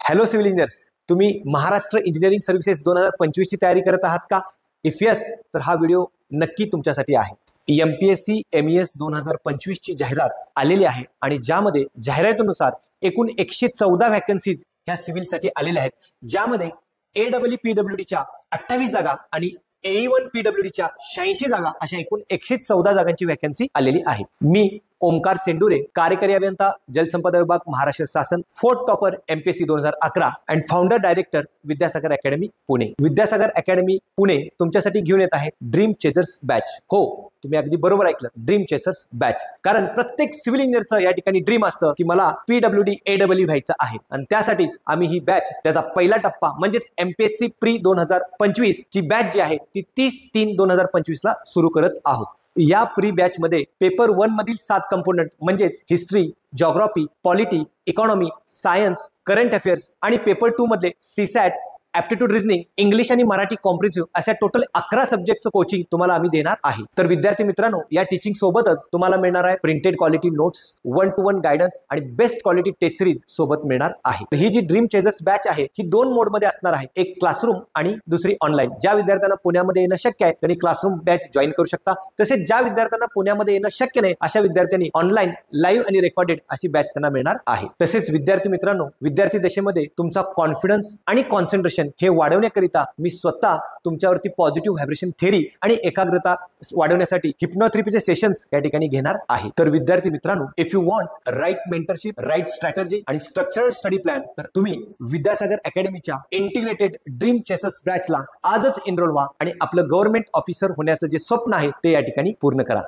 Hello civil engineers, तुम्ही Maharashtra engineering services 2025 ची तयारी करत आहात का? इफ यस, तर हा व्हिडिओ नक्की तुमच्यासाठी आहे. MPSC MES 2025 ची जाहिरात आलेली आहे आणि ज्यामध्ये जाहिरातीनुसार एकूण 114 व्हॅकन्सीज ह्या सिव्हिलसाठी आलेल्या आहेत, ज्यामध्ये AEE-PWD च्या 28 जागा आणि AE1 PWD च्या 86 जागा अशा एकूण 114 जागांची व्हॅकन्सी आलेली आहे. मी ओमकार सेंडुरे, कार्यकारी अभियंता जलसंपदा विभाग, महाराष्ट्र शासन, fourth topper MPSC 2011 and founder director Vidyasagar academy Pune. Vidyasagar academy Pune तुमच्यासाठी घेऊन येत आहे ड्रीम चेजर्स बॅच. हो, तुम्ही अगदी बरोबर ऐकलं, ड्रीम चेजर्स बॅच. कारण प्रत्येक सिव्हिल इंजिनियरचं या ठिकाणी ड्रीम असतं की मला PWD AEE व्हायचं आहे आणि त्यासाठीच आम्ही ही बॅच, त्याचा पहिला टप्पा म्हणजेच MPSC प्री 2025 ची बॅच जी आहे ती 30/3/2025 ला सुरू करत आहोत. या प्री बॅच मध्ये पेपर 1 मधील 7 कंपोनंट म्हणजेच history, geography, polity, economy, science, current affairs आणि पेपर 2 मधले सीसॅट, ॲप्टिट्यूड रिझनिंग, इंग्लिश आणि मराठी कॉम्प्रिहेन्सिव्ह अशा टोटल 11 सब्जेक्टचं कोचिंग तुम्हाला आम्ही देणार आहे. तर विद्यार्थी मित्रांनो, या टीचिंग सोबतच तुम्हाला मिळणार आहे printed quality notes, 1-to-1 guidance आणि बेस्ट क्वालिटी टेस्ट सिरीज सोबत मिळणार आहे. ही जी ड्रीम चेजर्स बॅच आहे ही 2 मोड मध्ये असणार आहे, एक क्लासरूम आणि दुसरी ऑनलाईन. ज्या विद्यार्थ्यांना पुण्यामध्ये येणं शक्य आहे त्यांनी क्लासरूम बॅच जॉईन करू शकता. तसेच ज्या विद्यार्थ्यांना पुण्यामध्ये येणं शक्य नाही अशा विद्यार्थ्यांनी ऑनलाईन, लाईव्ह आणि रेकॉर्डेड अशी बॅच त्यांना मिळणार आहे. तसेच विद्यार्थी मित्रांनो, विद्यार्थी दशेमध्ये तुमचा कॉन्फिडन्स आणि कॉन्सन्ट्रेशन हे वाढवण्याकरिता मी स्वतः तुमच्यावरती पॉझिटिव्ह व्हायब्रेशन थेरी आणि एकाग्रता वाढवण्यासाठी हिप्नोथेरपीचे सेशन्स या ठिकाणी घेणार आहे. तर विद्यार्थी मित्रांनो, if you want right mentorship, right strategy आणि स्ट्रक्चरड स्टडी प्लॅन, तर तुम्ही विद्यासागर अकॅडमीच्या इंटिग्रेटेड ड्रीम चेजर्स बॅचला आजच एनरोल व्हा आणि आपलं गव्हर्नमेंट ऑफिसर होण्याचं जे स्वप्न आहे ते या ठिकाणी पूर्ण करा.